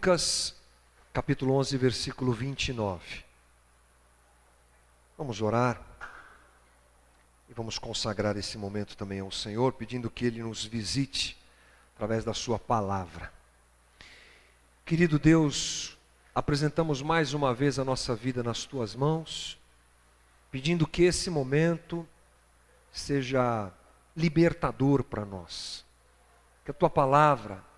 Lucas, capítulo 11, versículo 29. Vamos orar e vamos consagrar esse momento também ao Senhor, pedindo que Ele nos visite através da sua palavra. Querido Deus, apresentamos mais uma vez a nossa vida nas Tuas mãos, pedindo que esse momento seja libertador para nós. Que a Tua palavra,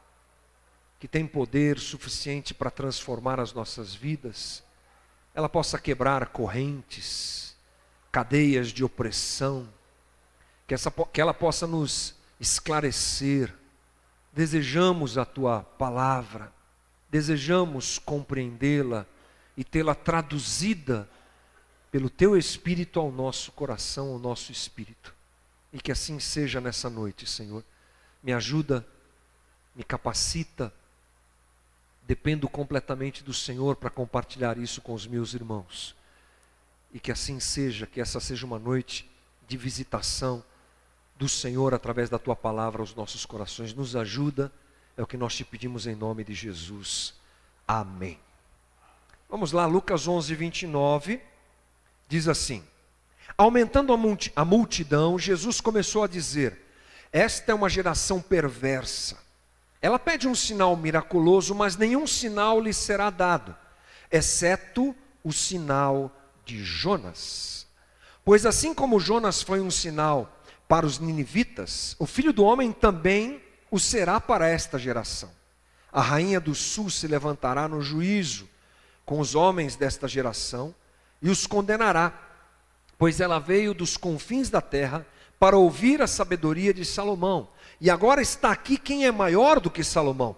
que tem poder suficiente para transformar as nossas vidas, ela possa quebrar correntes, cadeias de opressão, que ela possa nos esclarecer. Desejamos a Tua palavra, desejamos compreendê-la e tê-la traduzida pelo Teu Espírito ao nosso coração, ao nosso espírito. E que assim seja nessa noite, Senhor. Me ajuda, me capacita. Dependo completamente do Senhor para compartilhar isso com os meus irmãos. E que assim seja, que essa seja uma noite de visitação do Senhor através da Tua palavra aos nossos corações. Nos ajuda, é o que nós te pedimos em nome de Jesus. Amém. Vamos lá, Lucas 11, 29, diz assim: aumentando a multidão, Jesus começou a dizer: esta é uma geração perversa. Ela pede um sinal miraculoso, mas nenhum sinal lhe será dado, exceto o sinal de Jonas. Pois assim como Jonas foi um sinal para os ninivitas, o Filho do Homem também o será para esta geração. A rainha do sul se levantará no juízo com os homens desta geração e os condenará, pois ela veio dos confins da terra para ouvir a sabedoria de Salomão. E agora está aqui quem é maior do que Salomão.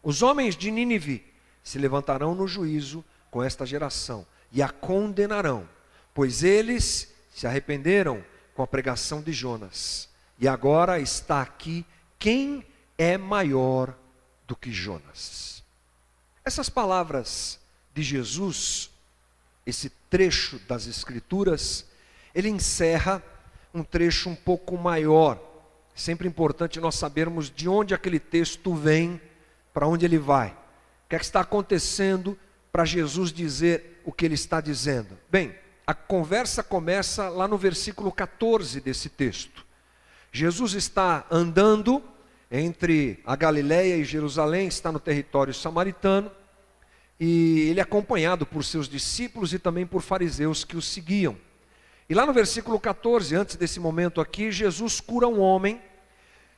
Os homens de Nínive se levantarão no juízo com esta geração e a condenarão, pois eles se arrependeram com a pregação de Jonas. E agora está aqui quem é maior do que Jonas. Essas palavras de Jesus, esse trecho das Escrituras, ele encerra um trecho um pouco maior. Sempre importante nós sabermos de onde aquele texto vem, para onde ele vai. O que é que está acontecendo para Jesus dizer o que ele está dizendo? Bem, a conversa começa lá no versículo 14 desse texto. Jesus está andando entre a Galileia e Jerusalém, está no território samaritano, e ele é acompanhado por seus discípulos e também por fariseus que o seguiam. E lá no versículo 14, antes desse momento aqui, Jesus cura um homem,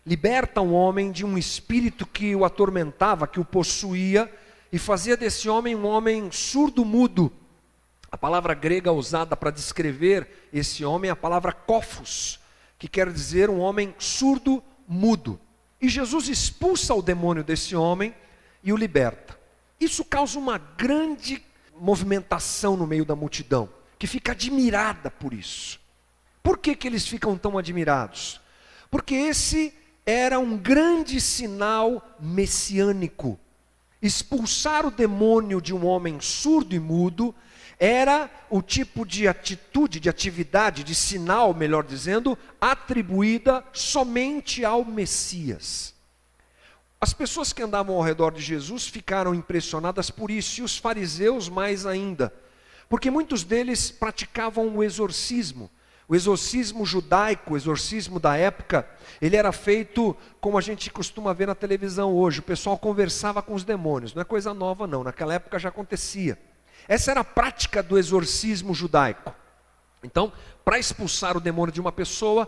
liberta um homem de um espírito que o atormentava, que o possuía, e fazia desse homem um homem surdo-mudo. A palavra grega usada para descrever esse homem é a palavra kofos, que quer dizer um homem surdo-mudo. E Jesus expulsa o demônio desse homem e o liberta. Isso causa uma grande movimentação no meio da multidão, que fica admirada por isso. Por que eles ficam tão admirados? Porque esse era um grande sinal messiânico. Expulsar o demônio de um homem surdo e mudo era o tipo de atitude, de atividade, de sinal, melhor dizendo, atribuída somente ao Messias. As pessoas que andavam ao redor de Jesus ficaram impressionadas por isso, e os fariseus mais ainda. Porque muitos deles praticavam o exorcismo. O exorcismo judaico, o exorcismo da época, ele era feito como a gente costuma ver na televisão hoje. O pessoal conversava com os demônios, não é coisa nova não, naquela época já acontecia. Essa era a prática do exorcismo judaico. Então, para expulsar o demônio de uma pessoa,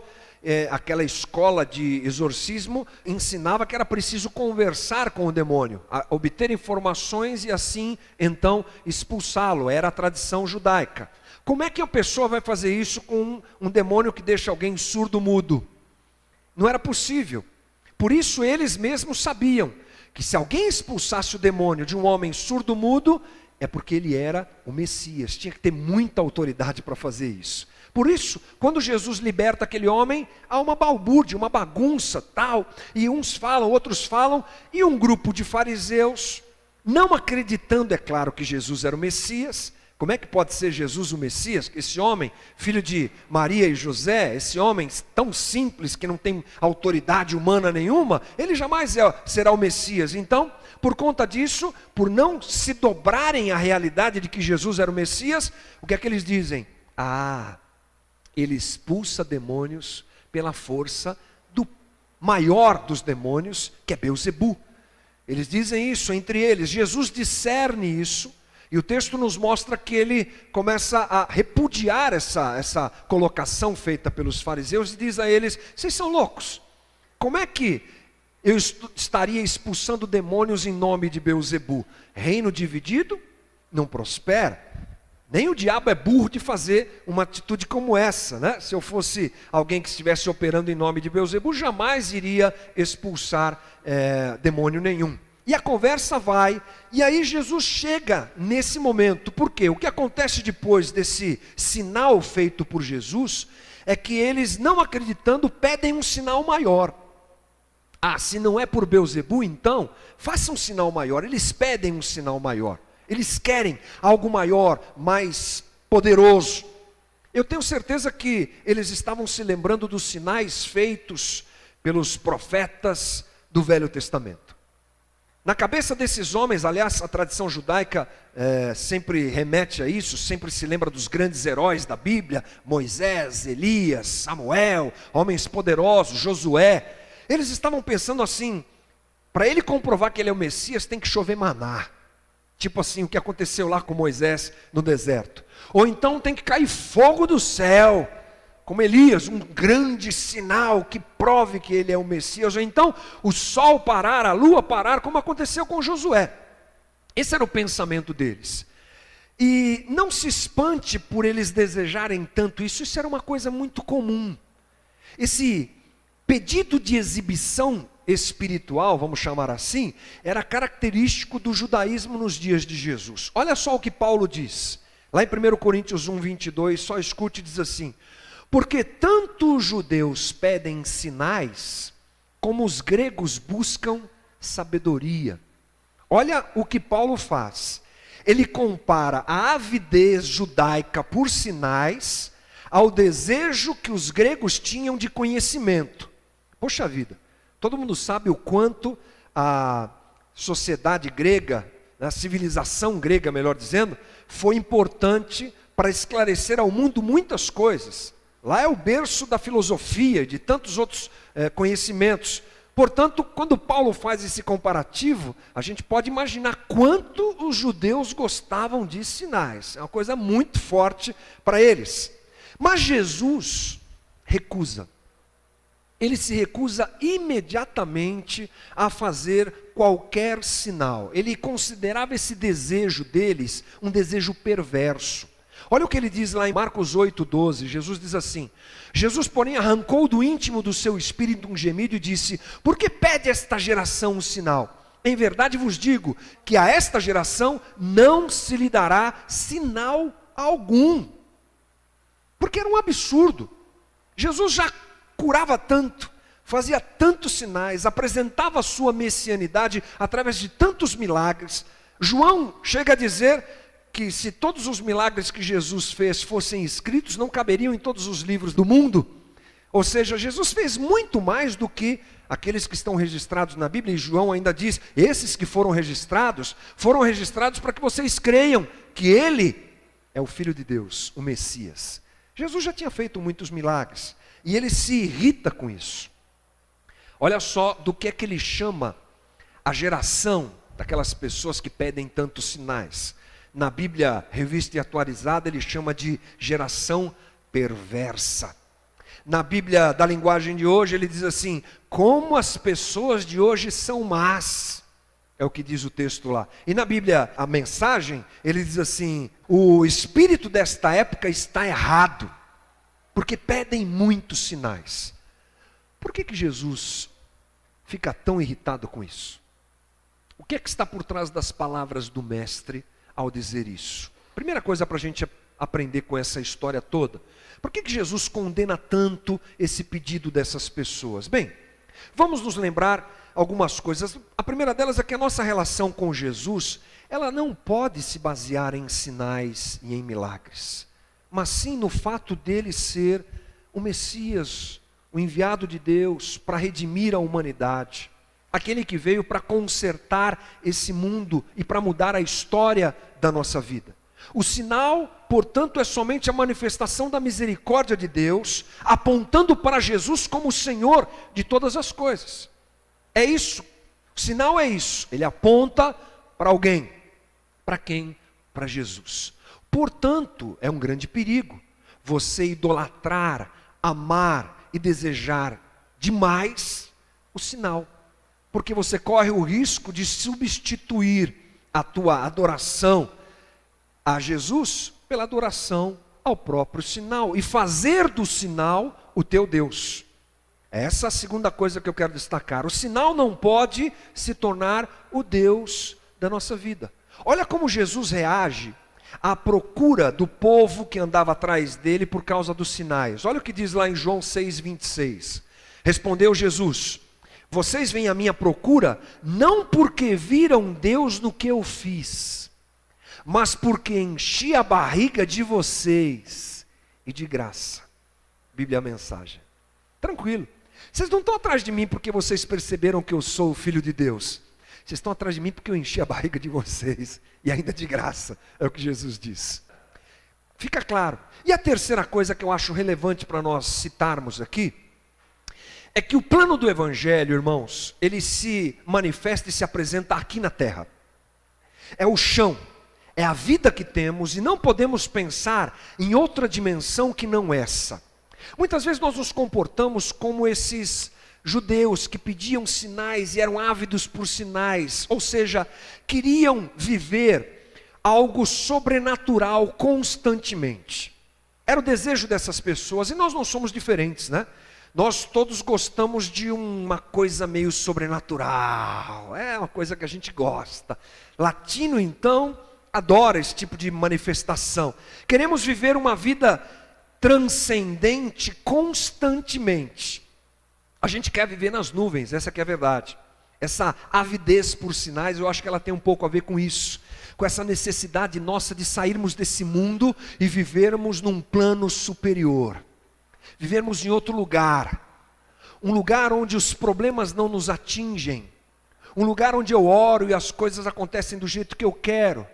aquela escola de exorcismo ensinava que era preciso conversar com o demônio, obter informações e assim, então, expulsá-lo. Era a tradição judaica. Como é que a pessoa vai fazer isso com um demônio que deixa alguém surdo-mudo? Não era possível. Por isso eles mesmos sabiam que se alguém expulsasse o demônio de um homem surdo-mudo, é porque ele era o Messias. Tinha que ter muita autoridade para fazer isso. Por isso, quando Jesus liberta aquele homem, há uma balbúrdia, uma bagunça, tal, e uns falam, outros falam, e um grupo de fariseus, não acreditando, é claro, que Jesus era o Messias, Como é que pode ser Jesus o Messias? Esse homem, filho de Maria e José, esse homem tão simples que não tem autoridade humana nenhuma, ele jamais será o Messias. Então, por conta disso, por não se dobrarem à realidade de que Jesus era o Messias, o que é que eles dizem? Ele expulsa demônios pela força do maior dos demônios, que é Beelzebu. Eles dizem isso entre eles. Jesus discerne isso. E o texto nos mostra que ele começa a repudiar essa colocação feita pelos fariseus e diz a eles: vocês são loucos, como é que eu estaria expulsando demônios em nome de Beelzebu? Reino dividido não prospera. Nem o diabo é burro de fazer uma atitude como essa, né? Se eu fosse alguém que estivesse operando em nome de Beelzebu, jamais iria expulsar demônio nenhum. E a conversa vai, e aí Jesus chega nesse momento. Por quê? O que acontece depois desse sinal feito por Jesus é que eles, não acreditando, pedem um sinal maior. Se não é por Beelzebu, então faça um sinal maior. Eles pedem um sinal maior. Eles querem algo maior, mais poderoso. Eu tenho certeza que eles estavam se lembrando dos sinais feitos pelos profetas do Velho Testamento. Na cabeça desses homens, aliás, a tradição judaica sempre remete a isso, sempre se lembra dos grandes heróis da Bíblia: Moisés, Elias, Samuel, homens poderosos, Josué. Eles estavam pensando assim: para ele comprovar que ele é o Messias, tem que chover maná. Tipo assim, o que aconteceu lá com Moisés no deserto. Ou então tem que cair fogo do céu, como Elias, um grande sinal que prove que ele é o Messias. Ou então o sol parar, a lua parar, como aconteceu com Josué. Esse era o pensamento deles. E não se espante por eles desejarem tanto isso, isso era uma coisa muito comum. Esse pedido de exibição espiritual, vamos chamar assim, era característico do judaísmo nos dias de Jesus. Olha só o que Paulo diz, lá em 1 Coríntios 1, 22, só escute, diz assim: porque tanto os judeus pedem sinais, como os gregos buscam sabedoria. Olha o que Paulo faz. Ele compara a avidez judaica por sinais ao desejo que os gregos tinham de conhecimento. Poxa vida, todo mundo sabe o quanto a sociedade grega, a civilização grega, melhor dizendo, foi importante para esclarecer ao mundo muitas coisas. Lá é o berço da filosofia, de tantos outros conhecimentos. Portanto, quando Paulo faz esse comparativo, a gente pode imaginar quanto os judeus gostavam de sinais. É uma coisa muito forte para eles. Mas Jesus recusa. Ele se recusa imediatamente a fazer qualquer sinal. Ele considerava esse desejo deles um desejo perverso. Olha o que ele diz lá em Marcos 8:12, Jesus diz assim: Jesus, porém, arrancou do íntimo do seu espírito um gemido e disse: por que pede esta geração um sinal? Em verdade vos digo que a esta geração não se lhe dará sinal algum. Porque era um absurdo. Jesus já curava tanto, fazia tantos sinais, apresentava a sua messianidade através de tantos milagres. João chega a dizer que se todos os milagres que Jesus fez fossem escritos, não caberiam em todos os livros do mundo. Ou seja, Jesus fez muito mais do que aqueles que estão registrados na Bíblia. E João ainda diz: esses que foram registrados para que vocês creiam que Ele é o Filho de Deus, o Messias. Jesus já tinha feito muitos milagres, e ele se irrita com isso. Olha só do que é que ele chama a geração daquelas pessoas que pedem tantos sinais. Na Bíblia Revista e Atualizada, ele chama de geração perversa. Na Bíblia da linguagem de hoje, ele diz assim: como as pessoas de hoje são más. É o que diz o texto lá. E na Bíblia, a Mensagem, ele diz assim: o espírito desta época está errado, porque pedem muitos sinais. Por que Jesus fica tão irritado com isso? O que é que está por trás das palavras do Mestre ao dizer isso? Primeira coisa para a gente aprender com essa história toda: por que Jesus condena tanto esse pedido dessas pessoas? Bem, vamos nos lembrar algumas coisas. A primeira delas é que a nossa relação com Jesus, ela não pode se basear em sinais e em milagres, mas sim no fato dele ser o Messias, o enviado de Deus para redimir a humanidade, aquele que veio para consertar esse mundo e para mudar a história da nossa vida. O sinal, portanto, é somente a manifestação da misericórdia de Deus, apontando para Jesus como o Senhor de todas as coisas. É isso, o sinal é isso, ele aponta para alguém. Para quem? Para Jesus. Portanto, é um grande perigo você idolatrar, amar e desejar demais o sinal, porque você corre o risco de substituir a tua adoração a Jesus pela adoração ao próprio sinal e fazer do sinal o teu Deus. Essa é a segunda coisa que eu quero destacar. O sinal não pode se tornar o Deus da nossa vida. Olha como Jesus reage à procura do povo que andava atrás dele por causa dos sinais. Olha o que diz lá em João 6,26. Respondeu Jesus: vocês vêm à minha procura não porque viram Deus no que eu fiz, mas porque enchi a barriga de vocês e de graça. Bíblia a mensagem. Tranquilo. Vocês não estão atrás de mim porque vocês perceberam que eu sou o Filho de Deus. Vocês estão atrás de mim porque eu enchi a barriga de vocês e ainda de graça. É o que Jesus diz. Fica claro. E a terceira coisa que eu acho relevante para nós citarmos aqui é que o plano do Evangelho, irmãos, ele se manifesta e se apresenta aqui na terra. É o chão. É a vida que temos e não podemos pensar em outra dimensão que não essa. Muitas vezes nós nos comportamos como esses judeus que pediam sinais e eram ávidos por sinais, ou seja, queriam viver algo sobrenatural constantemente. Era o desejo dessas pessoas e nós não somos diferentes, né? Nós todos gostamos de uma coisa meio sobrenatural, é uma coisa que a gente gosta. Latino, então, adora esse tipo de manifestação. Queremos viver uma vida transcendente constantemente. A gente quer viver nas nuvens, essa que é a verdade. Essa avidez por sinais, eu acho que ela tem um pouco a ver com isso. Com essa necessidade nossa de sairmos desse mundo e vivermos num plano superior. Vivermos em outro lugar. Um lugar onde os problemas não nos atingem. Um lugar onde eu oro e as coisas acontecem do jeito que eu quero.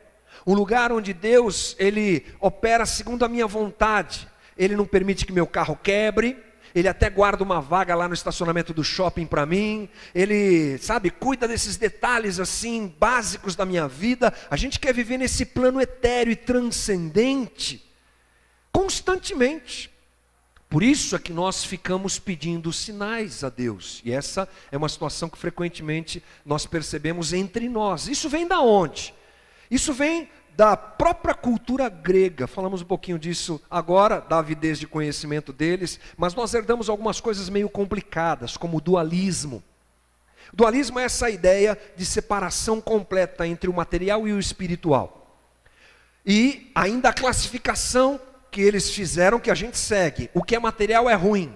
Um lugar onde Deus, Ele opera segundo a minha vontade. Ele não permite que meu carro quebre. Ele até guarda uma vaga lá no estacionamento do shopping para mim. Ele, sabe, cuida desses detalhes assim, básicos da minha vida. A gente quer viver nesse plano etéreo e transcendente, constantemente. Por isso é que nós ficamos pedindo sinais a Deus. E essa é uma situação que frequentemente nós percebemos entre nós. Isso vem da onde? Isso vem da própria cultura grega. Falamos um pouquinho disso agora, da avidez de conhecimento deles, mas nós herdamos algumas coisas meio complicadas, como o dualismo. O dualismo é essa ideia de separação completa entre o material e o espiritual. E ainda a classificação que eles fizeram, que a gente segue. O que é material é ruim.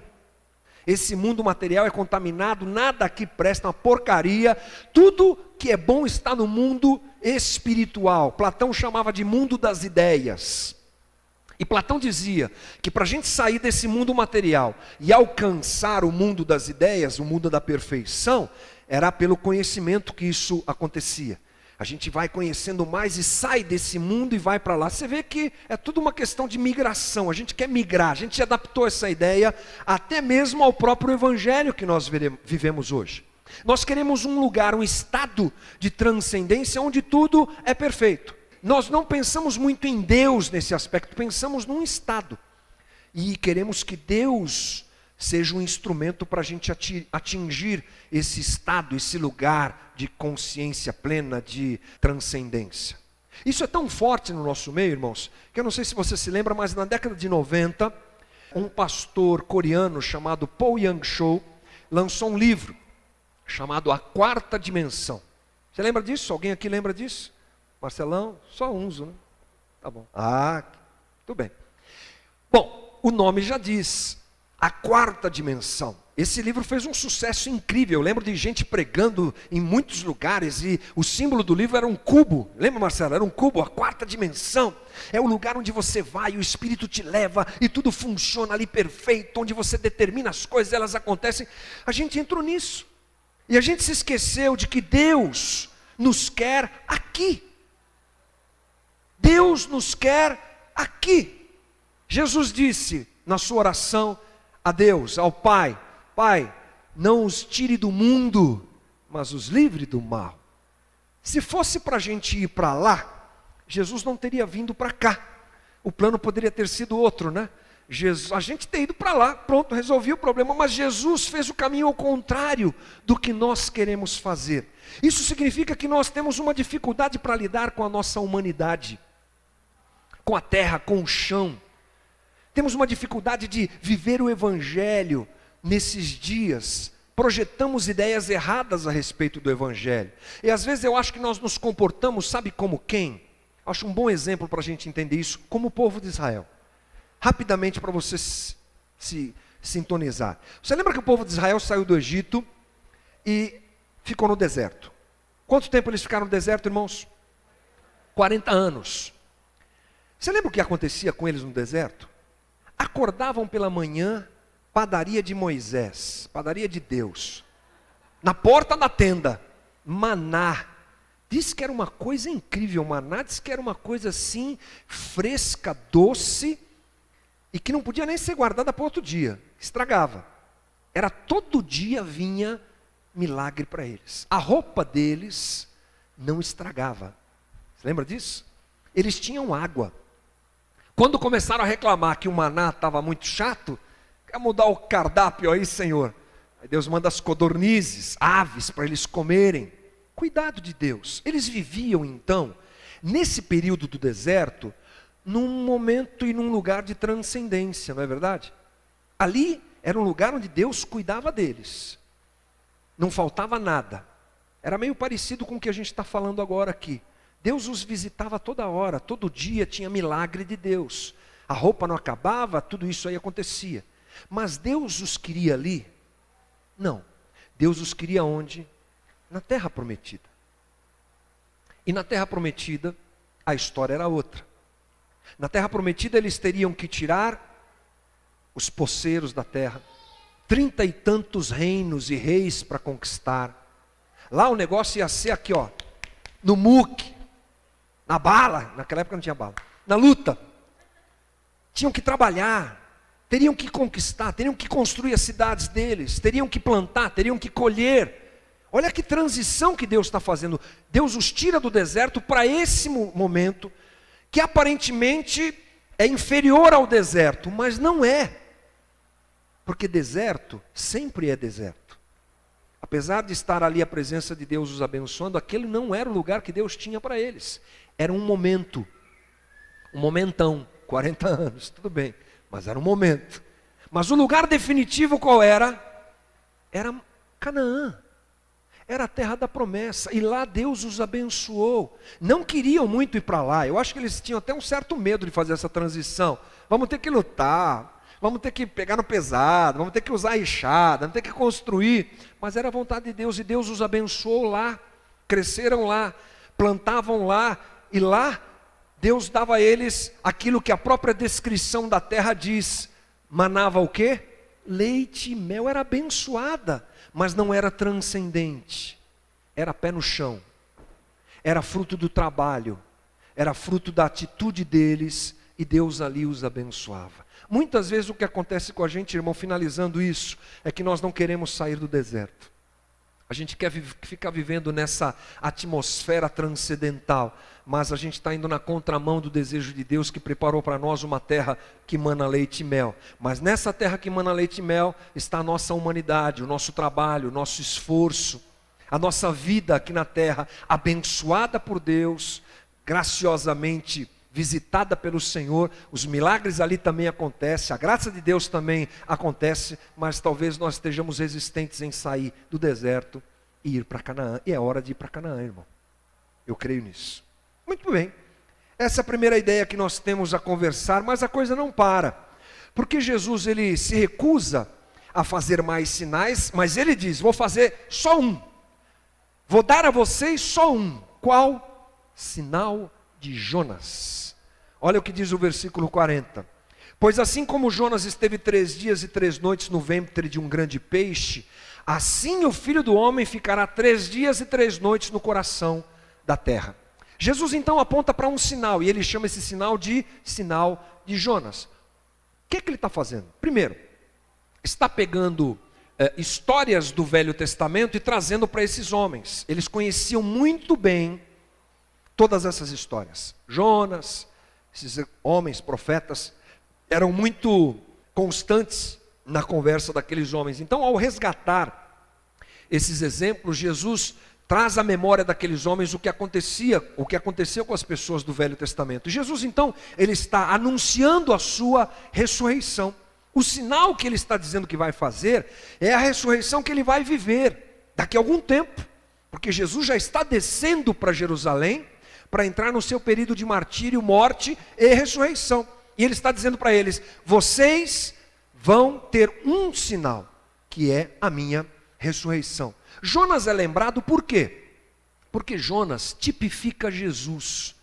Esse mundo material é contaminado, nada aqui presta, uma porcaria. Tudo que é bom está no mundo espiritual. Platão chamava de mundo das ideias. E Platão dizia que para a gente sair desse mundo material e alcançar o mundo das ideias, o mundo da perfeição, era pelo conhecimento que isso acontecia. A gente vai conhecendo mais e sai desse mundo e vai para lá. Você vê que é tudo uma questão de migração. A gente quer migrar, a gente adaptou essa ideia até mesmo ao próprio evangelho que nós vivemos hoje. Nós queremos um lugar, um estado de transcendência onde tudo é perfeito. Nós não pensamos muito em Deus nesse aspecto, pensamos num estado. E queremos que Deus seja um instrumento para a gente atingir esse estado, esse lugar de consciência plena, de transcendência. Isso é tão forte no nosso meio, irmãos, que eu não sei se você se lembra, mas na década de 90, um pastor coreano chamado Paul Yang-cho lançou um livro chamado A Quarta Dimensão. Você lembra disso? Alguém aqui lembra disso? Marcelão? Só uns, né? Tá bom. Tudo bem. Bom, o nome já diz. A quarta dimensão. Esse livro fez um sucesso incrível. Eu lembro de gente pregando em muitos lugares e o símbolo do livro era um cubo. Lembra, Marcelo? Era um cubo, a quarta dimensão. É o lugar onde você vai, o Espírito te leva e tudo funciona ali perfeito, onde você determina as coisas, elas acontecem. A gente entrou nisso. E a gente se esqueceu de que Deus nos quer aqui. Deus nos quer aqui. Jesus disse na sua oração a Deus, ao Pai: Pai, não os tire do mundo, mas os livre do mal. Se fosse para a gente ir para lá, Jesus não teria vindo para cá. O plano poderia ter sido outro, né? A gente ter ido para lá, pronto, resolvi o problema. Mas Jesus fez o caminho ao contrário do que nós queremos fazer. Isso significa que nós temos uma dificuldade para lidar com a nossa humanidade, com a terra, com o chão. Temos uma dificuldade de viver o Evangelho nesses dias. Projetamos ideias erradas a respeito do Evangelho. E às vezes eu acho que nós nos comportamos, sabe como quem? Acho um bom exemplo para a gente entender isso, como o povo de Israel. Rapidamente para você se sintonizar. Você lembra que o povo de Israel saiu do Egito e ficou no deserto? Quanto tempo eles ficaram no deserto, irmãos? 40 anos. Você lembra o que acontecia com eles no deserto? Acordavam pela manhã, padaria de Moisés, padaria de Deus. Na porta da tenda, maná. Diz que era uma coisa incrível, maná diz que era uma coisa assim, fresca, doce, e que não podia nem ser guardada para outro dia, estragava. Era todo dia vinha milagre para eles. A roupa deles não estragava. Você lembra disso? Eles tinham água. Quando começaram a reclamar que o maná estava muito chato, quer mudar o cardápio aí, Senhor? Aí Deus manda as codornizes, aves para eles comerem. Cuidado de Deus. Eles viviam então, nesse período do deserto, num momento e num lugar de transcendência, não é verdade? Ali era um lugar onde Deus cuidava deles. Não faltava nada. Era meio parecido com o que a gente está falando agora aqui. Deus os visitava toda hora, todo dia tinha milagre de Deus. A roupa não acabava, tudo isso aí acontecia. Mas Deus os queria ali? Não. Deus os queria onde? Na terra prometida. E na terra prometida, a história era outra. Na terra prometida eles teriam que tirar os poceiros da terra, 30 e tantos reinos e reis para conquistar. Lá o negócio ia ser aqui, ó, no muque. Na bala, naquela época não tinha bala, na luta. Tinham que trabalhar, teriam que conquistar, teriam que construir as cidades deles, teriam que plantar, teriam que colher. Olha que transição que Deus está fazendo. Deus os tira do deserto para esse momento, que aparentemente é inferior ao deserto, mas não é. Porque deserto sempre é deserto. Apesar de estar ali a presença de Deus os abençoando, aquele não era o lugar que Deus tinha para eles. Era um momento, um momentão, 40 anos, tudo bem, mas era um momento. Mas o lugar definitivo qual era? Era Canaã, era a terra da promessa, e lá Deus os abençoou. Não queriam muito ir para lá, eu acho que eles tinham até um certo medo de fazer essa transição. Vamos ter que lutar, vamos ter que pegar no pesado, vamos ter que usar a enxada, vamos ter que construir. Mas era a vontade de Deus, e Deus os abençoou lá, cresceram lá, plantavam lá, e lá Deus dava a eles aquilo que a própria descrição da terra diz. Manava o quê? Leite e mel. Era abençoada, mas não era transcendente. Era pé no chão. Era fruto do trabalho. Era fruto da atitude deles, e Deus ali os abençoava. Muitas vezes o que acontece com a gente, irmão, finalizando isso, é que nós não queremos sair do deserto. A gente quer ficar vivendo nessa atmosfera transcendental, mas a gente está indo na contramão do desejo de Deus, que preparou para nós uma terra que mana leite e mel. Mas nessa terra que mana leite e mel está a nossa humanidade, o nosso trabalho, o nosso esforço, a nossa vida aqui na terra, abençoada por Deus, graciosamente visitada pelo Senhor. Os milagres ali também acontecem, a graça de Deus também acontece, mas talvez nós estejamos resistentes em sair do deserto e ir para Canaã. E é hora de ir para Canaã, irmão. Eu creio nisso. Muito bem. Essa é a primeira ideia que nós temos a conversar, mas a coisa não para. Porque Jesus ele se recusa a fazer mais sinais, mas ele diz: vou fazer só um. Vou dar a vocês só um. Qual? Sinal de Jonas. Olha o que diz o versículo 40. Pois assim como Jonas esteve 3 dias e 3 noites no ventre de um grande peixe, assim o Filho do Homem ficará 3 dias e 3 noites no coração da terra. Jesus então aponta para um sinal, e ele chama esse sinal de Jonas. O que ele está fazendo? Primeiro, está pegando histórias do Velho Testamento e trazendo para esses homens. Eles conheciam muito bem todas essas histórias. Jonas, esses homens, profetas, eram muito constantes na conversa daqueles homens. Então, ao resgatar esses exemplos, Jesus traz à memória daqueles homens o que aconteceu com as pessoas do Velho Testamento. Jesus, então, ele está anunciando a sua ressurreição. O sinal que ele está dizendo que vai fazer é a ressurreição que ele vai viver daqui a algum tempo. Porque Jesus já está descendo para Jerusalém para entrar no seu período de martírio, morte e ressurreição. E ele está dizendo para eles: vocês vão ter um sinal, que é a minha ressurreição. Jonas é lembrado por quê? Porque Jonas tipifica Jesus.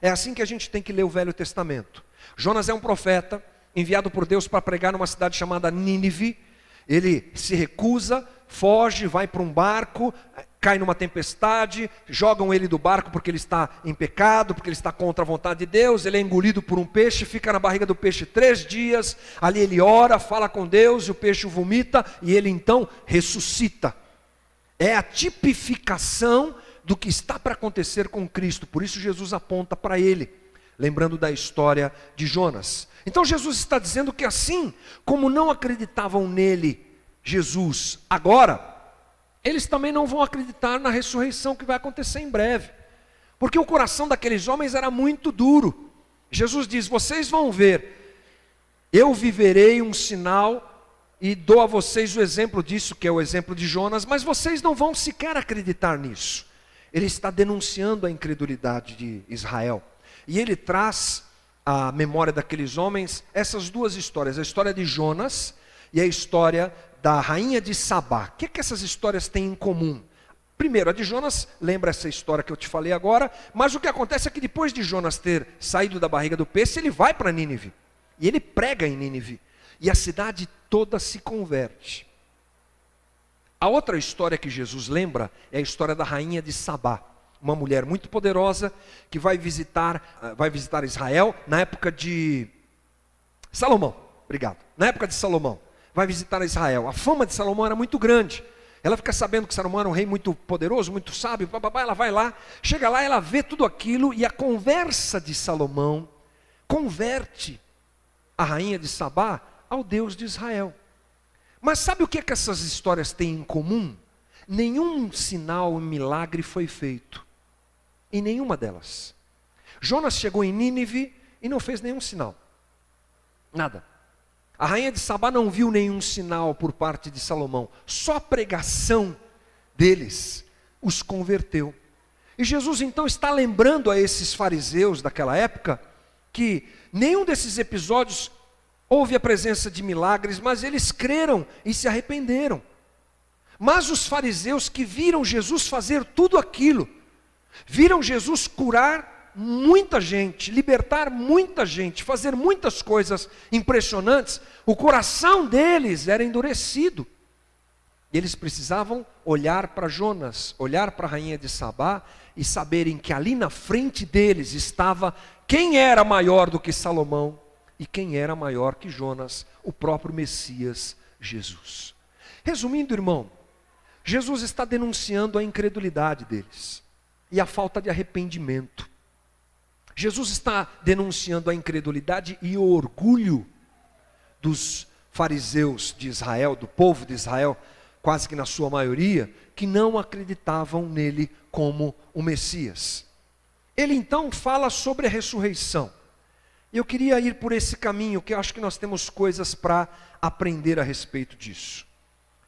É assim que a gente tem que ler o Velho Testamento. Jonas é um profeta enviado por Deus para pregar numa cidade chamada Nínive. Ele se recusa, foge, vai para um barco, cai numa tempestade, jogam ele do barco porque ele está em pecado, porque ele está contra a vontade de Deus. Ele é engolido por um peixe, fica na barriga do peixe 3 dias, ali ele ora, fala com Deus, e o peixe o vomita, e ele então ressuscita. É a tipificação do que está para acontecer com Cristo. Por isso Jesus aponta para ele, lembrando da história de Jonas. Então Jesus está dizendo que assim como não acreditavam nele, Jesus, agora, eles também não vão acreditar na ressurreição que vai acontecer em breve. Porque o coração daqueles homens era muito duro. Jesus diz: vocês vão ver, eu viverei um sinal e dou a vocês o exemplo disso, que é o exemplo de Jonas, mas vocês não vão sequer acreditar nisso. Ele está denunciando a incredulidade de Israel. E ele traz à memória daqueles homens essas duas histórias, a história de Jonas e a história da rainha de Sabá. O que essas histórias têm em comum? Primeiro, a de Jonas lembra essa história que eu te falei agora, mas o que acontece é que depois de Jonas ter saído da barriga do peixe, ele vai para Nínive, e ele prega em Nínive, e a cidade toda se converte. A outra história que Jesus lembra é a história da rainha de Sabá, uma mulher muito poderosa que vai visitar Israel na época de Salomão. Obrigado. Na época de Salomão, vai visitar Israel. A fama de Salomão era muito grande. Ela fica sabendo que Salomão era um rei muito poderoso, muito sábio. Ela vai lá, chega lá, ela vê tudo aquilo, e a conversa de Salomão converte a rainha de Sabá ao Deus de Israel. Mas sabe o que essas histórias têm em comum? Nenhum sinal, milagre foi feito em nenhuma delas. Jonas chegou em Nínive e não fez nenhum sinal. Nada. A rainha de Sabá não viu nenhum sinal por parte de Salomão. Só a pregação deles os converteu. E Jesus então está lembrando a esses fariseus daquela época que nenhum desses episódios houve a presença de milagres, mas eles creram e se arrependeram. Mas os fariseus que viram Jesus fazer tudo aquilo, viram Jesus curar muita gente, libertar muita gente, fazer muitas coisas impressionantes, o coração deles era endurecido. E eles precisavam olhar para Jonas, olhar para a rainha de Sabá e saberem que ali na frente deles estava quem era maior do que Salomão e quem era maior que Jonas, o próprio Messias, Jesus. Resumindo, irmão, Jesus está denunciando a incredulidade deles e a falta de arrependimento. Jesus está denunciando a incredulidade e o orgulho dos fariseus de Israel, do povo de Israel, quase que na sua maioria, que não acreditavam nele como o Messias. Ele então fala sobre a ressurreição. Eu queria ir por esse caminho, que eu acho que nós temos coisas para aprender a respeito disso.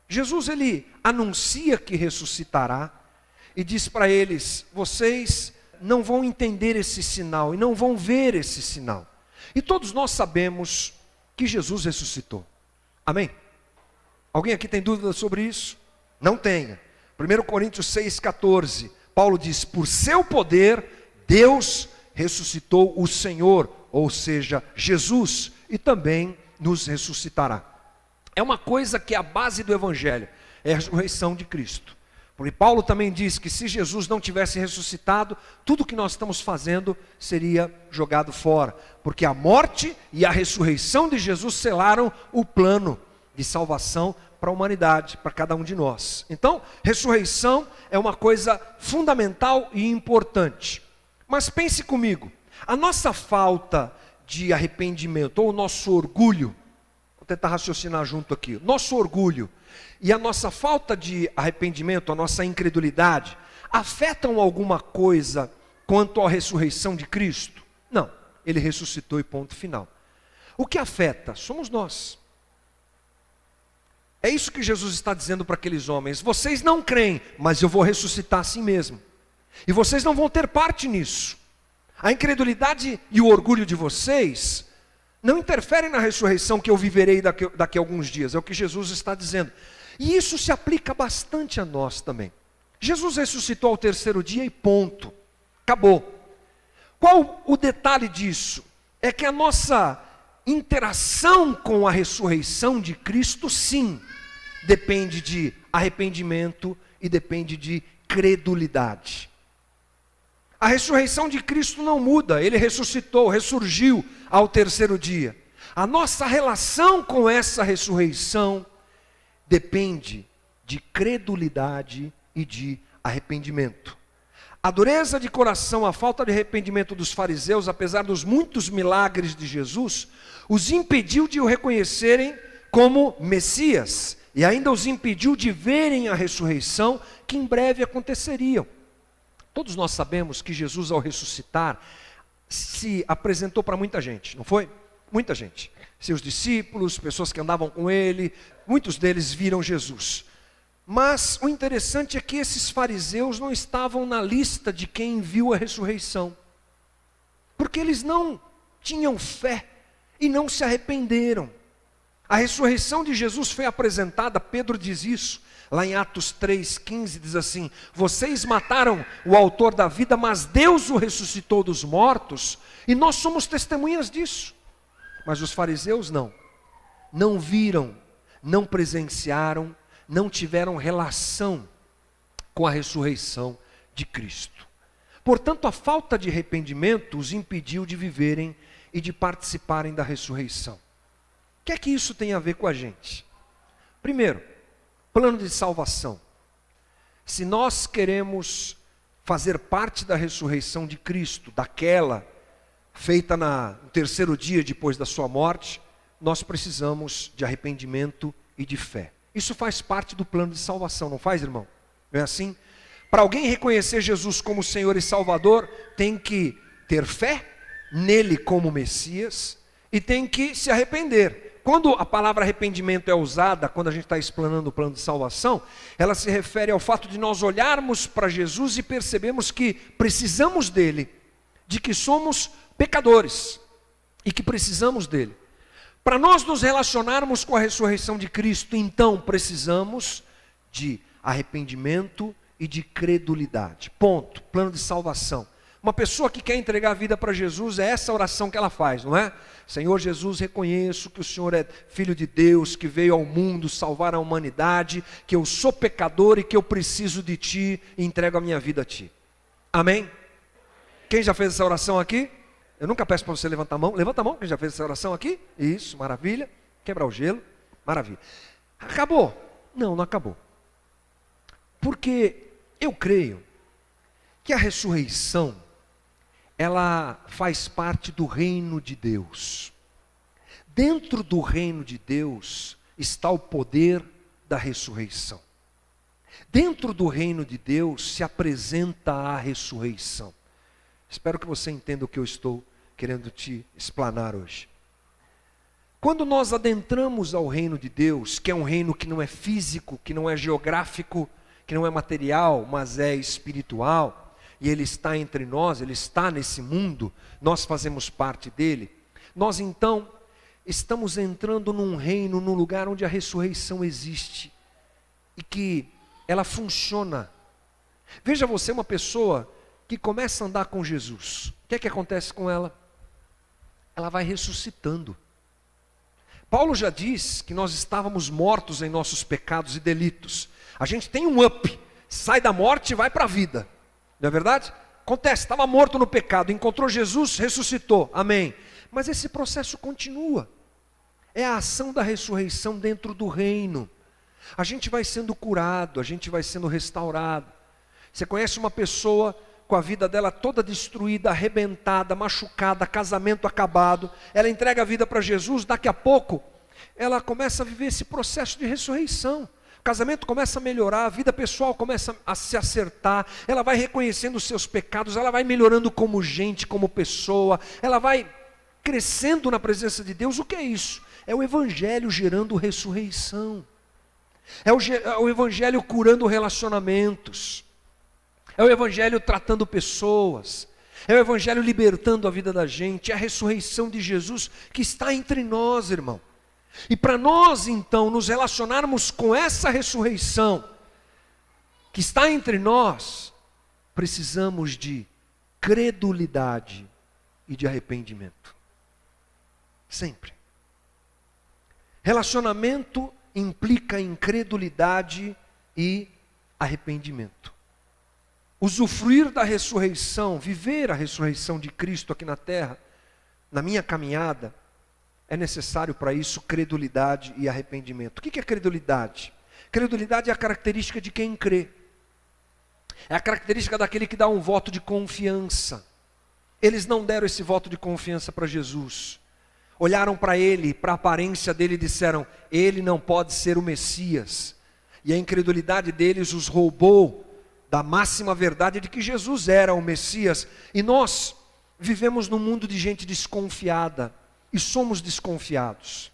Jesus, ele anuncia que ressuscitará e diz para eles: vocês não vão entender esse sinal e não vão ver esse sinal. E todos nós sabemos que Jesus ressuscitou. Amém? Alguém aqui tem dúvida sobre isso? Não tenha. 1 Coríntios 6,14, Paulo diz: por seu poder, Deus ressuscitou o Senhor, ou seja, Jesus, e também nos ressuscitará. É uma coisa que é a base do Evangelho, é a ressurreição de Cristo. Porque Paulo também diz que se Jesus não tivesse ressuscitado, tudo que nós estamos fazendo seria jogado fora. Porque a morte e a ressurreição de Jesus selaram o plano de salvação para a humanidade, para cada um de nós. Então, ressurreição é uma coisa fundamental e importante. Mas pense comigo, a nossa falta de arrependimento, ou o nosso orgulho, vou tentar raciocinar junto aqui, nosso orgulho e a nossa falta de arrependimento, a nossa incredulidade, afetam alguma coisa quanto à ressurreição de Cristo? Não, Ele ressuscitou e ponto final. O que afeta? Somos nós. É isso que Jesus está dizendo para aqueles homens: vocês não creem, mas eu vou ressuscitar assim mesmo. E vocês não vão ter parte nisso. A incredulidade e o orgulho de vocês não interferem na ressurreição que eu viverei daqui a alguns dias. É o que Jesus está dizendo. E isso se aplica bastante a nós também. Jesus ressuscitou ao terceiro dia e ponto. Acabou. Qual o detalhe disso? É que a nossa interação com a ressurreição de Cristo, sim, depende de arrependimento e depende de credulidade. A ressurreição de Cristo não muda, Ele ressuscitou, ressurgiu ao terceiro dia. A nossa relação com essa ressurreição depende de credulidade e de arrependimento. A dureza de coração, a falta de arrependimento dos fariseus, apesar dos muitos milagres de Jesus, os impediu de o reconhecerem como Messias, e ainda os impediu de verem a ressurreição que em breve aconteceria. Todos nós sabemos que Jesus, ao ressuscitar, se apresentou para muita gente, não foi? Muita gente. Seus discípulos, pessoas que andavam com ele, muitos deles viram Jesus. Mas o interessante é que esses fariseus não estavam na lista de quem viu a ressurreição. Porque eles não tinham fé e não se arrependeram. A ressurreição de Jesus foi apresentada, Pedro diz isso, lá em Atos 3,15, diz assim: vocês mataram o autor da vida, mas Deus o ressuscitou dos mortos, e nós somos testemunhas disso. Mas os fariseus não viram, não presenciaram, não tiveram relação com a ressurreição de Cristo. Portanto, a falta de arrependimento os impediu de viverem e de participarem da ressurreição. O que é que isso tem a ver com a gente? Primeiro, plano de salvação. Se nós queremos fazer parte da ressurreição de Cristo, daquela feita no terceiro dia depois da sua morte, nós precisamos de arrependimento e de fé. Isso faz parte do plano de salvação, não faz, irmão? Não é assim? Para alguém reconhecer Jesus como Senhor e Salvador, tem que ter fé nele como Messias e tem que se arrepender. Quando a palavra arrependimento é usada, quando a gente está explanando o plano de salvação, ela se refere ao fato de nós olharmos para Jesus e percebemos que precisamos dele, de que somos pecadores e que precisamos dele. Para nós nos relacionarmos com a ressurreição de Cristo, então precisamos de arrependimento e de credulidade. Ponto. Plano de salvação. Uma pessoa que quer entregar a vida para Jesus, é essa oração que ela faz, não é? Senhor Jesus, reconheço que o Senhor é Filho de Deus, que veio ao mundo salvar a humanidade, que eu sou pecador e que eu preciso de Ti e entrego a minha vida a Ti. Amém? Quem já fez essa oração aqui? Eu nunca peço para você levantar a mão. Levanta a mão, quem já fez essa oração aqui? Isso, maravilha. Quebrar o gelo, maravilha. Acabou? Não, não acabou. Porque eu creio que a ressurreição, ela faz parte do reino de Deus. Dentro do reino de Deus está o poder da ressurreição. Dentro do reino de Deus se apresenta a ressurreição. Espero que você entenda o que eu estou querendo te explanar hoje. Quando nós adentramos ao reino de Deus, que é um reino que não é físico, que não é geográfico, que não é material, mas é espiritual, e Ele está entre nós, Ele está nesse mundo, nós fazemos parte dele, nós então estamos entrando num reino, num lugar onde a ressurreição existe e que ela funciona. Veja você uma pessoa que começa a andar com Jesus. O que é que acontece com ela? Ela vai ressuscitando. Paulo já diz que nós estávamos mortos em nossos pecados e delitos. A gente tem um up, sai da morte e vai para a vida. Não é verdade? Acontece, estava morto no pecado, encontrou Jesus, ressuscitou, amém. Mas esse processo continua. É a ação da ressurreição dentro do reino. A gente vai sendo curado, a gente vai sendo restaurado. Você conhece uma pessoa com a vida dela toda destruída, arrebentada, machucada, casamento acabado. Ela entrega a vida para Jesus, daqui a pouco ela começa a viver esse processo de ressurreição. O casamento começa a melhorar, a vida pessoal começa a se acertar, ela vai reconhecendo os seus pecados, ela vai melhorando como gente, como pessoa, ela vai crescendo na presença de Deus. O que é isso? É o Evangelho gerando ressurreição. É o Evangelho curando relacionamentos. É o Evangelho tratando pessoas. É o Evangelho libertando a vida da gente. É a ressurreição de Jesus que está entre nós, irmão. E para nós, então, nos relacionarmos com essa ressurreição que está entre nós, precisamos de credulidade e de arrependimento. Sempre. Relacionamento implica incredulidade e arrependimento. Usufruir da ressurreição, viver a ressurreição de Cristo aqui na terra, na minha caminhada, é necessário para isso credulidade e arrependimento. O que é credulidade? Credulidade é a característica de quem crê. É a característica daquele que dá um voto de confiança. Eles não deram esse voto de confiança para Jesus. Olharam para ele, para a aparência dele e disseram: ele não pode ser o Messias. E a incredulidade deles os roubou da máxima verdade de que Jesus era o Messias. E nós vivemos num mundo de gente desconfiada. E somos desconfiados.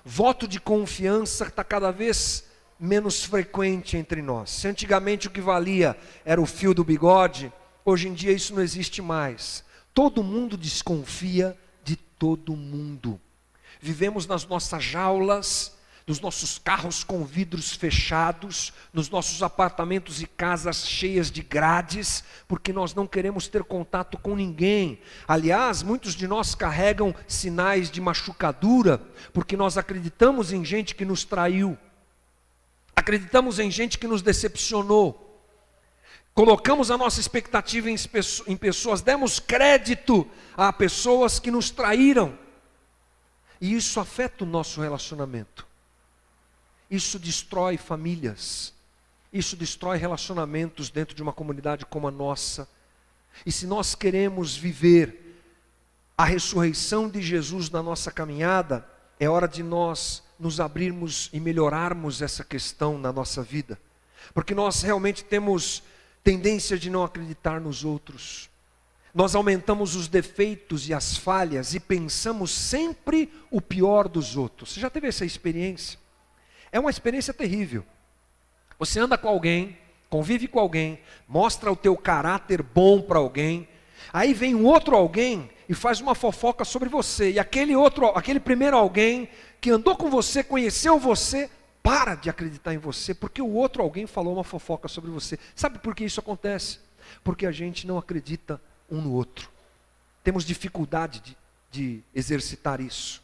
Voto de confiança está cada vez menos frequente entre nós. Se antigamente o que valia era o fio do bigode, hoje em dia isso não existe mais. Todo mundo desconfia de todo mundo. Vivemos nas nossas jaulas, nos nossos carros com vidros fechados, nos nossos apartamentos e casas cheias de grades, porque nós não queremos ter contato com ninguém. Aliás, muitos de nós carregam sinais de machucadura, porque nós acreditamos em gente que nos traiu, acreditamos em gente que nos decepcionou, colocamos a nossa expectativa em pessoas, demos crédito a pessoas que nos traíram, e isso afeta o nosso relacionamento. Isso destrói famílias, isso destrói relacionamentos dentro de uma comunidade como a nossa. E se nós queremos viver a ressurreição de Jesus na nossa caminhada, é hora de nós nos abrirmos e melhorarmos essa questão na nossa vida. Porque nós realmente temos tendência de não acreditar nos outros. Nós aumentamos os defeitos e as falhas e pensamos sempre o pior dos outros. Você já teve essa experiência? É uma experiência terrível. Você anda com alguém, convive com alguém, mostra o teu caráter bom para alguém, aí vem um outro alguém e faz uma fofoca sobre você, e aquele primeiro alguém que andou com você, conheceu você, para de acreditar em você, porque o outro alguém falou uma fofoca sobre você. Sabe por que isso acontece? Porque a gente não acredita um no outro. Temos dificuldade de exercitar isso.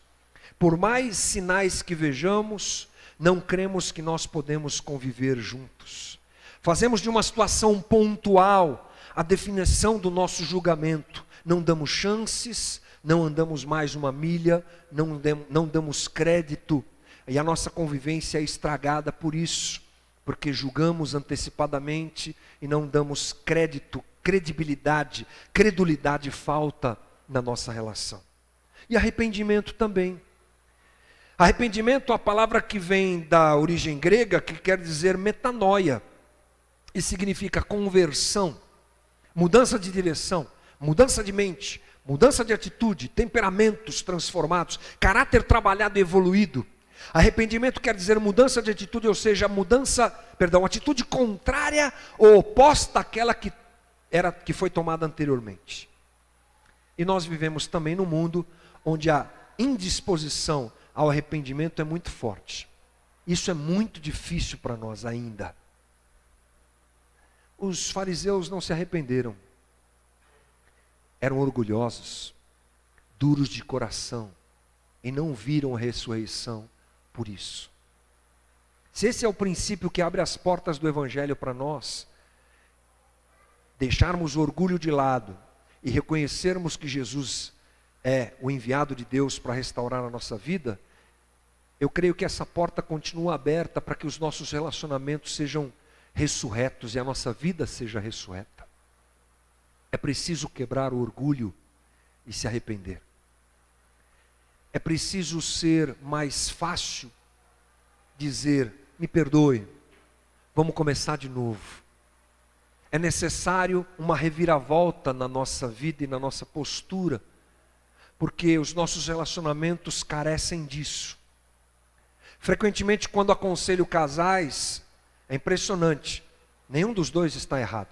Por mais sinais que vejamos, não cremos que nós podemos conviver juntos. Fazemos de uma situação pontual a definição do nosso julgamento. Não damos chances, não andamos mais uma milha, não damos crédito. E a nossa convivência é estragada por isso. Porque julgamos antecipadamente e não damos crédito, credibilidade, credulidade falta na nossa relação. E arrependimento também. Arrependimento é a palavra que vem da origem grega, que quer dizer metanoia, e significa conversão, mudança de direção, mudança de mente, mudança de atitude, temperamentos transformados, caráter trabalhado e evoluído. Arrependimento quer dizer mudança de atitude, ou seja, atitude contrária ou oposta àquela que foi tomada anteriormente. E nós vivemos também num mundo onde a indisposição ao arrependimento é muito forte. Isso é muito difícil para nós ainda. Os fariseus não se arrependeram. Eram orgulhosos, duros de coração, e não viram a ressurreição por isso. Se esse é o princípio que abre as portas do Evangelho para nós, deixarmos o orgulho de lado e reconhecermos que Jesus é o enviado de Deus para restaurar a nossa vida, eu creio que essa porta continua aberta para que os nossos relacionamentos sejam ressurretos e a nossa vida seja ressurreta. É preciso quebrar o orgulho e se arrepender. É preciso ser mais fácil dizer, me perdoe, vamos começar de novo. É necessário uma reviravolta na nossa vida e na nossa postura, porque os nossos relacionamentos carecem disso. Frequentemente, quando aconselho casais, é impressionante, nenhum dos dois está errado.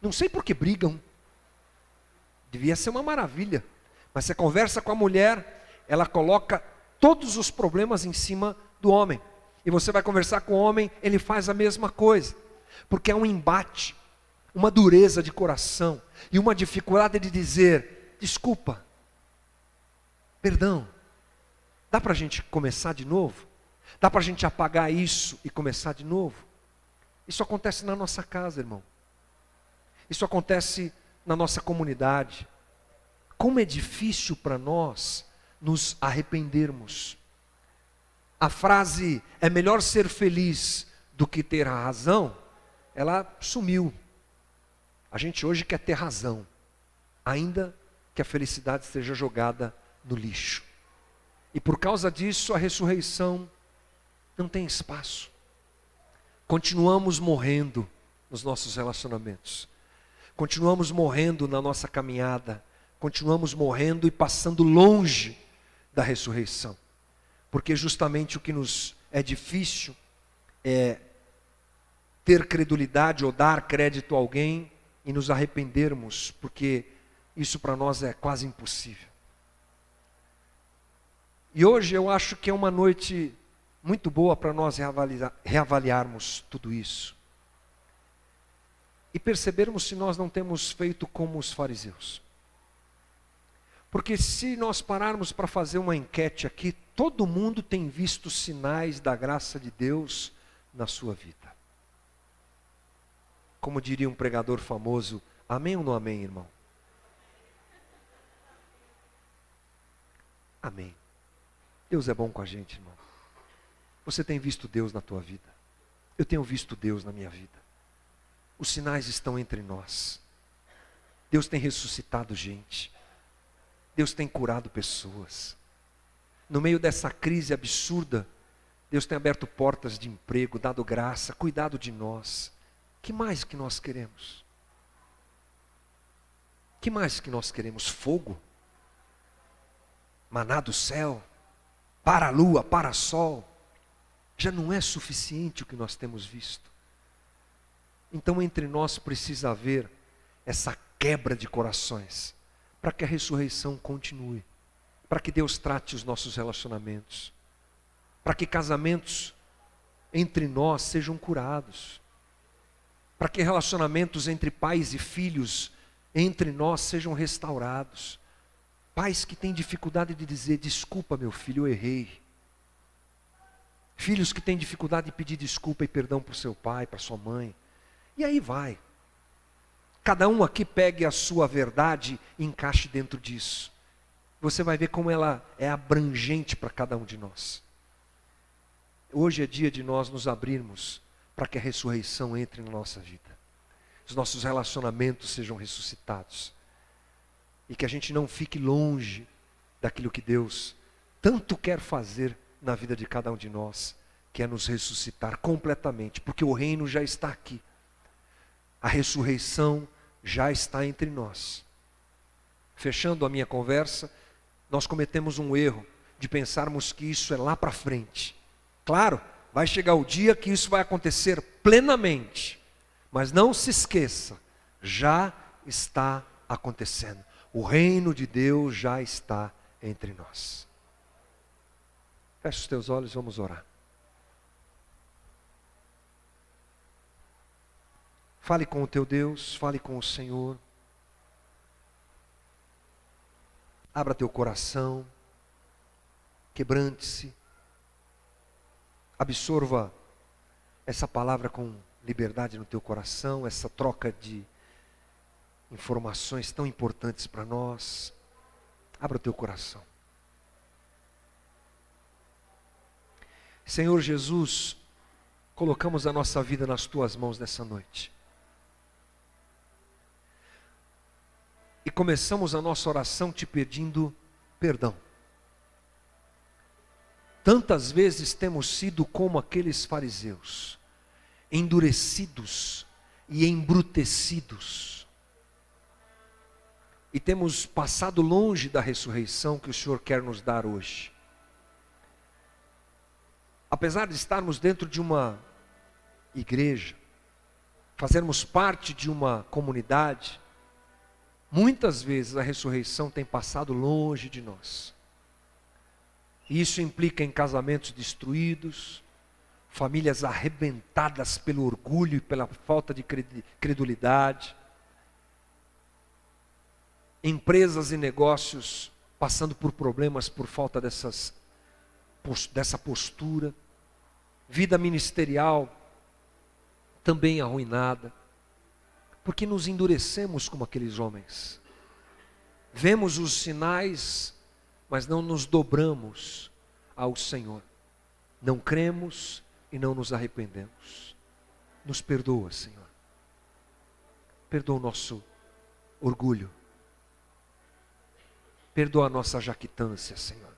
Não sei por que brigam, devia ser uma maravilha, mas você conversa com a mulher, ela coloca todos os problemas em cima do homem, e você vai conversar com o homem, ele faz a mesma coisa, porque é um embate, uma dureza de coração, e uma dificuldade de dizer, desculpa, perdão, dá para a gente começar de novo? Dá para a gente apagar isso e começar de novo? Isso acontece na nossa casa, irmão. Isso acontece na nossa comunidade. Como é difícil para nós nos arrependermos. A frase, é melhor ser feliz do que ter a razão, ela sumiu. A gente hoje quer ter razão, ainda que a felicidade seja jogada no lixo. E por causa disso, a ressurreição não tem espaço. Continuamos morrendo nos nossos relacionamentos. Continuamos morrendo na nossa caminhada. Continuamos morrendo e passando longe da ressurreição. Porque justamente o que nos é difícil é ter credulidade ou dar crédito a alguém e nos arrependermos, porque isso para nós é quase impossível. E hoje eu acho que é uma noite muito boa para nós reavaliarmos tudo isso. E percebermos se nós não temos feito como os fariseus. Porque se nós pararmos para fazer uma enquete aqui, todo mundo tem visto sinais da graça de Deus na sua vida. Como diria um pregador famoso, amém ou não amém, irmão? Amém. Deus é bom com a gente, irmão. Você tem visto Deus na tua vida. Eu tenho visto Deus na minha vida. Os sinais estão entre nós. Deus tem ressuscitado gente. Deus tem curado pessoas. No meio dessa crise absurda, Deus tem aberto portas de emprego, dado graça, cuidado de nós. Que mais que nós queremos? Que mais que nós queremos? Fogo? Maná do céu? Para a lua, para o sol? Já não é suficiente o que nós temos visto. Então entre nós precisa haver essa quebra de corações, para que a ressurreição continue, para que Deus trate os nossos relacionamentos, para que casamentos entre nós sejam curados, para que relacionamentos entre pais e filhos entre nós sejam restaurados. Pais que têm dificuldade de dizer, desculpa meu filho, eu errei. Filhos que têm dificuldade de pedir desculpa e perdão para o seu pai, para a sua mãe. E aí vai. Cada um aqui pegue a sua verdade e encaixe dentro disso. Você vai ver como ela é abrangente para cada um de nós. Hoje é dia de nós nos abrirmos para que a ressurreição entre na nossa vida. Os nossos relacionamentos sejam ressuscitados. E que a gente não fique longe daquilo que Deus tanto quer fazer na vida de cada um de nós, que é nos ressuscitar completamente, porque o reino já está aqui. A ressurreição já está entre nós. Fechando a minha conversa, nós cometemos um erro de pensarmos que isso é lá para frente. Claro, vai chegar o dia que isso vai acontecer plenamente, mas não se esqueça, já está acontecendo. O reino de Deus já está entre nós. Feche os teus olhos, vamos orar. Fale com o teu Deus, fale com o Senhor. Abra teu coração, quebrante-se, absorva essa palavra com liberdade no teu coração, essa troca de informações tão importantes para nós. Abra o teu coração. Senhor Jesus, colocamos a nossa vida nas tuas mãos nessa noite. E começamos a nossa oração te pedindo perdão. Tantas vezes temos sido como aqueles fariseus, endurecidos e embrutecidos. E temos passado longe da ressurreição que o Senhor quer nos dar hoje. Apesar de estarmos dentro de uma igreja, fazermos parte de uma comunidade, muitas vezes a ressurreição tem passado longe de nós. E isso implica em casamentos destruídos, famílias arrebentadas pelo orgulho e pela falta de credulidade, empresas e negócios passando por problemas por falta dessa postura, vida ministerial também arruinada, porque nos endurecemos como aqueles homens. Vemos os sinais, mas não nos dobramos ao Senhor. Não cremos e não nos arrependemos. Nos perdoa, Senhor. Perdoa o nosso orgulho. Perdoa a nossa jactância, Senhor.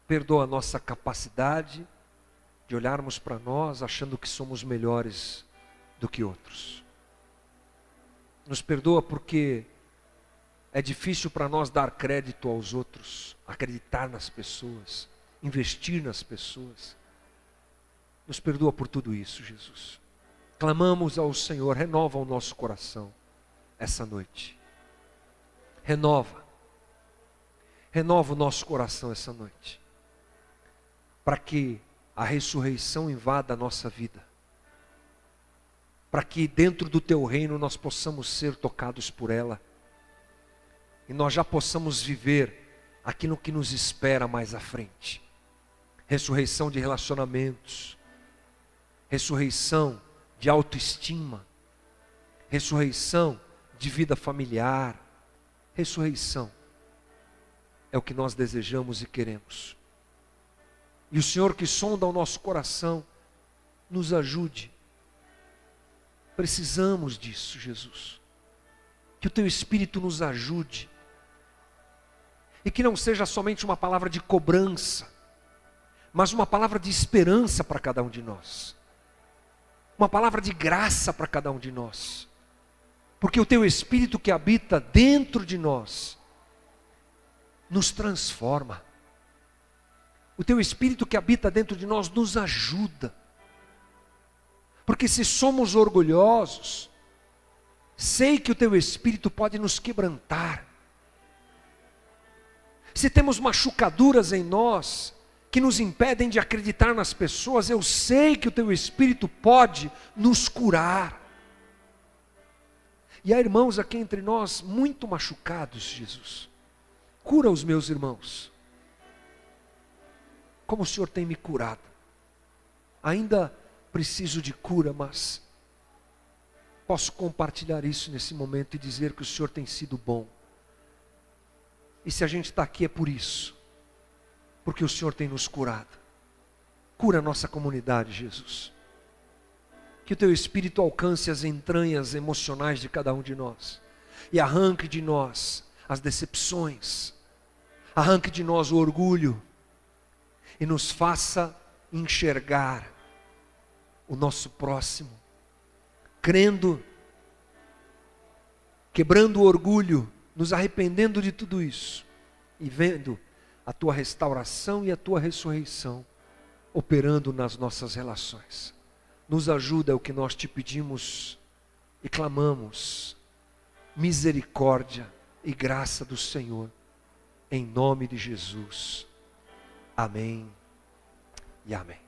Perdoa a nossa capacidade de olharmos para nós achando que somos melhores do que outros. Nos perdoa porque é difícil para nós dar crédito aos outros, acreditar nas pessoas, investir nas pessoas. Nos perdoa por tudo isso, Jesus. Clamamos ao Senhor, renova o nosso coração essa noite. Renova o nosso coração essa noite, para que a ressurreição invada a nossa vida, para que dentro do teu reino nós possamos ser tocados por ela, e nós já possamos viver aquilo que nos espera mais à frente. Ressurreição de relacionamentos, ressurreição de autoestima, ressurreição de vida familiar, ressurreição é o que nós desejamos e queremos. E o Senhor que sonda o nosso coração, nos ajude. Precisamos disso, Jesus. Que o teu Espírito nos ajude. E que não seja somente uma palavra de cobrança, mas uma palavra de esperança para cada um de nós. Uma palavra de graça para cada um de nós. Porque o teu Espírito que habita dentro de nós, nos transforma. O teu Espírito que habita dentro de nós nos ajuda. Porque se somos orgulhosos, sei que o teu Espírito pode nos quebrantar. Se temos machucaduras em nós, que nos impedem de acreditar nas pessoas, eu sei que o teu Espírito pode nos curar. E há irmãos aqui entre nós muito machucados, Jesus. Cura os meus irmãos. Como o Senhor tem me curado. Ainda preciso de cura, mas posso compartilhar isso nesse momento e dizer que o Senhor tem sido bom. E se a gente está aqui é por isso. Porque o Senhor tem nos curado. Cura a nossa comunidade, Jesus. Que o teu Espírito alcance as entranhas emocionais de cada um de nós. E arranque de nós as decepções. Arranque de nós o orgulho. E nos faça enxergar o nosso próximo. Crendo, quebrando o orgulho, nos arrependendo de tudo isso. E vendo a tua restauração e a tua ressurreição operando nas nossas relações. Nos ajuda, é o que nós te pedimos e clamamos. Misericórdia e graça do Senhor. em nome de Jesus. Amém e amém.